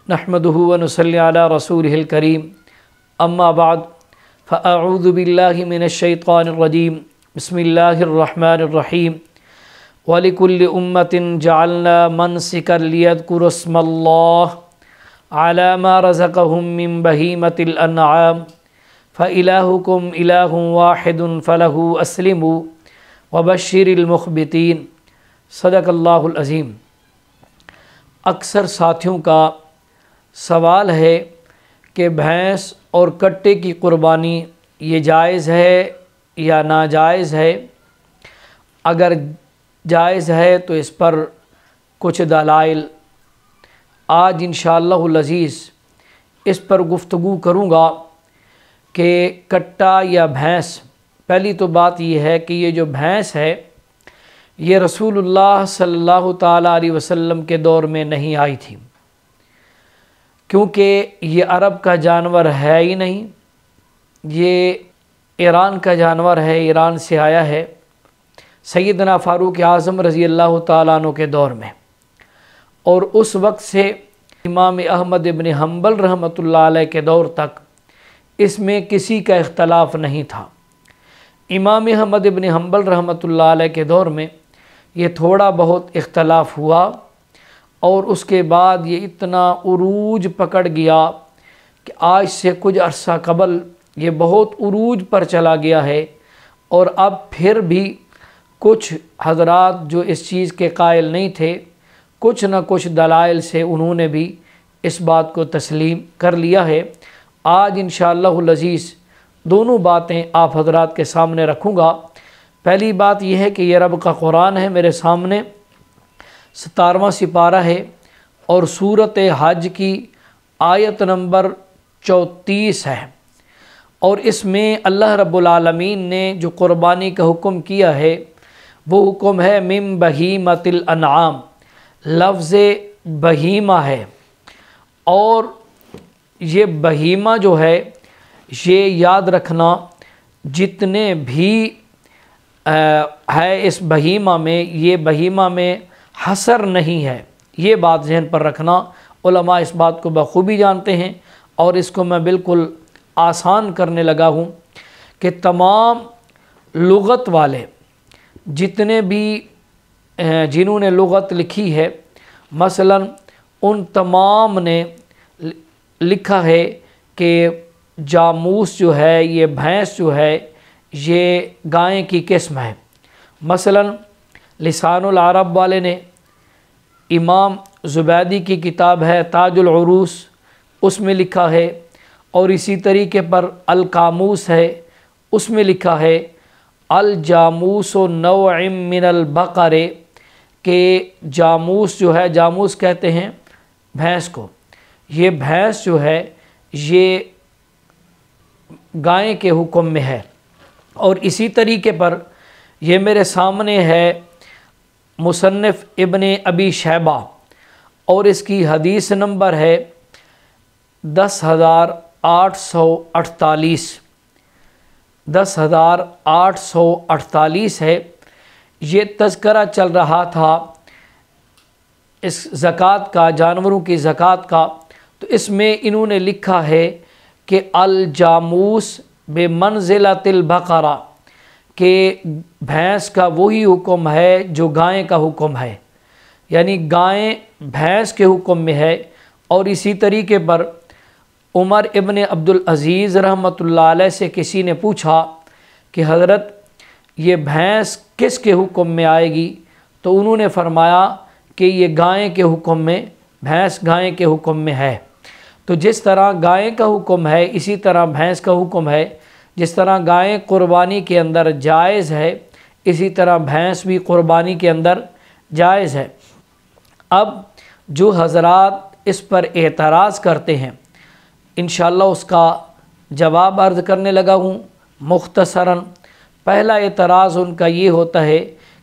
नहमदुहु व नुसल्ली अला रसूलिहिल करीम अम्मा बाद फ़अऊज़ु बिल्लाहि मिनश्शैतानिर्रजीम बिस्मिल्लाहिर्रहमानिर्रहीम वलिकुल्लि उम्मतिन जअलना मनसिकन लियज़्कुरुस्मल्लाह अला मा रज़क़हुम मिन बहीमतिल अन्आम फ़इलाहुकुम इलाहुन वाहिदुन फ़लहु अस्लिमू वबश्शिरिल मुख़बितीन। सदक़ल्लाहुल अज़ीम। अक्सर साथियों का सवाल है कि भैंस और कट्टे की क़ुरबानी ये जायज़ है या नाजायज़ है। अगर जायज़ है तो इस पर कुछ दलाइल आज इंशाअल्लाहुल अज़ीज़ इस पर गुफ्तगू करूँगा कि कट्टा या भैंस। पहली तो बात ये है कि ये जो भैंस है ये रसूलुल्लाह सल्लल्लाहु ताला अलैहि वसल्लम के दौर में नहीं आई थी, क्योंकि ये अरब का जानवर है ही नहीं, ये ईरान का जानवर है, ईरान से आया है सैयदना फ़ारूक आज़म रज़ी अल्लाह ताला अन्हु के दौर में। और उस वक्त से इमाम अहमद इब्न हम्बल रहमतुल्लाह अलैह के दौर तक इसमें किसी का इख्तलाफ नहीं था। इमाम अहमद इब्न हम्बल रहमतुल्लाह अलैह के दौर में ये थोड़ा बहुत इख्तलाफ हुआ और उसके बाद ये इतना उरूज पकड़ गया कि आज से कुछ अरसा कबल ये बहुत उरूज पर चला गया है। और अब फिर भी कुछ हज़रात जो इस चीज़ के कायल नहीं थे, कुछ न कुछ दलाइल से उन्होंने भी इस बात को तस्लीम कर लिया है। आज इंशाअल्लाहुल अज़ीज़ दोनों बातें आप हज़रात के सामने रखूँगा। पहली बात यह है कि ये रब का कुरान है मेरे सामने, 17वां सिपारा है और सूरत हज की आयत नंबर 34 है। और इसमें अल्लाह रब्बुल आलमीन ने जो क़ुरबानी का हुक्म किया है वो हुक्म है मिन बहीमतिल अन्आम। लफ्ज़ बहीमा है और ये बहीमा जो है ये याद रखना जितने भी है इस बहीमा में, ये बहीमा में हसर नहीं है, ये बात ज़हन पर रखना। उलमा इस बात को बखूबी जानते हैं और इसको मैं बिल्कुल आसान करने लगा हूँ कि तमाम लुग़त वाले जितने भी जिन्होंने लुग़त लिखी है, मसलन उन तमाम ने लिखा है कि जामूस जो है, ये भैंस जो है, ये गाय की किस्म है। मसलन लिसानुल अरब वाले ने, इमाम ज़ुबैदी की किताब है ताजुल उरूस, उसमें लिखा है। और इसी तरीके पर अल कामूस है, उसमें लिखा है अल जामूस नौइम मिनल बक़रे, के जामूस जो है, जामूस कहते हैं भैंस को, ये भैंस जो है ये गाय के हुक्म में है। और इसी तरीके पर ये मेरे सामने है मुसन्निफ़ इब्ने अबी शैबा और इसकी हदीस नंबर है 10,848 10,848 है। ये तज़किरा चल रहा था इस ज़कात का, जानवरों की ज़कात का। तो इसमें इन्होंने लिखा है कि अल जामूस बेमंज़िलतिल बक़रा, के भैंस का वही हुक्म है जो गाय का हुक्म है, यानी गाय भैंस के हुक्म में है। और इसी तरीके पर उमर इब्न अब्दुल अज़ीज़ रहमतुल्लाह अलैह से किसी ने पूछा कि हज़रत ये भैंस किस के हुक्म में आएगी, तो उन्होंने फरमाया कि ये गाय के हुक्म में, भैंस गाय के हुक्म में है। तो जिस तरह गाय का हुक्म है इसी तरह भैंस का हुक्म है। जिस तरह गाय क़ुरबानी के अंदर जायज़ है, इसी तरह भैंस भी क़ुरबानी के अंदर जायज़ है। अब जो हज़रात इस पर एतराज़ करते हैं, इंशाअल्लाह उसका जवाब अर्ज़ करने लगा हूँ मुख्तसरन। पहला एतराज़ उनका ये होता है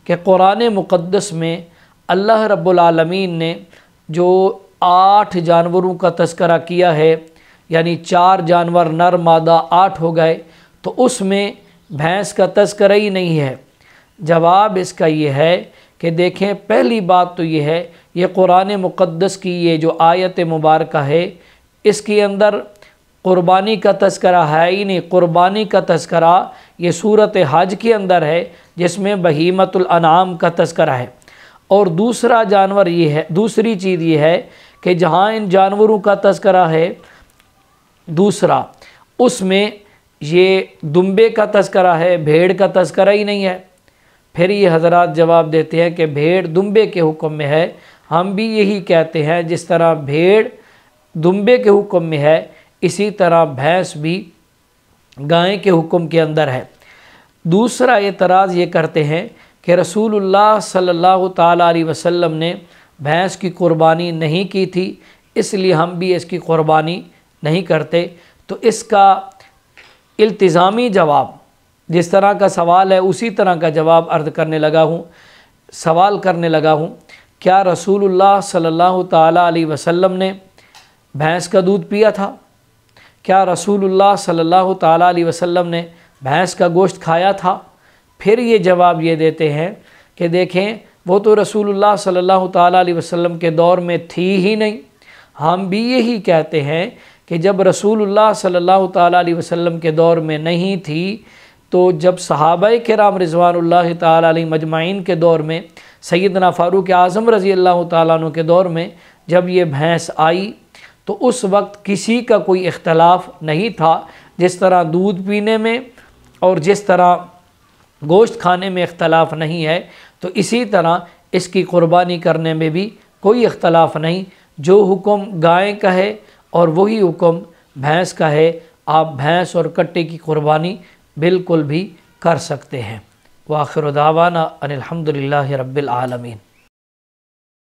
कि कुरान मुक़द्दस में अल्लाह रब्बुल आलमीन ने जो 8 जानवरों का तज़किरा किया है, यानी 4 जानवर नर मादा 8 हो गए, तो उसमें भैंस का तज़किरा ही नहीं है। जवाब इसका ये है कि देखें, पहली बात तो ये है یہ قرآن مقدس کی یہ جو آیت مبارکہ ہے اس کے اندر قربانی کا تذکرہ ہے ہی نہیں۔ قربانی کا تذکرہ یہ صورت حج کے اندر ہے جس میں بہیمۃ الانعام کا تذکرہ ہے۔ اور دوسرا جانور یہ ہے، دوسری چیز یہ ہے کہ جہاں ان جانوروں کا تذکرہ ہے دوسرا، اس میں یہ دمبے کا تذکرہ ہے، بھیڑ کا تذکرہ ہی نہیں ہے۔ پھر یہ حضرات جواب دیتے ہیں کہ بھیڑ دمبے کے حکم میں ہے۔ ہم بھی یہی کہتے ہیں، جس طرح بھیڑ دمبے کے حکم میں ہے اسی طرح بھینس بھی گائے کے حکم کے اندر ہے۔ دوسرا اعتراض یہ کرتے ہیں کہ رسول اللہ صلی اللہ تعالیٰ علیہ وسلم نے بھینس کی قربانی نہیں کی تھی، اس لیے ہم بھی اس کی قربانی نہیں کرتے۔ تو اس کا التزامی جواب، جس طرح کا سوال ہے اسی طرح کا جواب عرض کرنے لگا ہوں، سوال کرنے لگا ہوں، کیا رسول اللہ صلی اللہ تعالیٰ علیہ وسلم نے بھینس کا دودھ پیا تھا؟ کیا رسول اللہ صلی اللہ تعالیٰ علیہ وسلم نے بھینس کا گوشت کھایا تھا؟ پھر یہ جواب یہ دیتے ہیں کہ دیکھیں وہ تو رسول اللہ صلی اللہ تعالیٰ علیہ وسلم کے دور میں تھی ہی نہیں۔ ہم بھی یہی کہتے ہیں کہ جب رسول اللہ صلی اللہ تعالیٰ علیہ وسلم کے دور میں نہیں تھی تو جب صحابہ کرام رضوان اللہ تعالیٰ علیہ مجمعین کے دور میں، سیدنا فاروق اعظم رضی اللہ تعالیٰ عنہ کے دور میں جب یہ بھینس آئی تو اس وقت کسی کا کوئی اختلاف نہیں تھا۔ جس طرح دودھ پینے میں اور جس طرح گوشت کھانے میں اختلاف نہیں ہے، تو اسی طرح اس کی قربانی کرنے میں بھی کوئی اختلاف نہیں۔ جو حکم گائے کا ہے اور وہی حکم بھینس کا ہے، آپ بھینس اور کٹے کی قربانی بالکل بھی کر سکتے ہیں۔ وآخر دعوانا ان الحمد للہ رب العالمین۔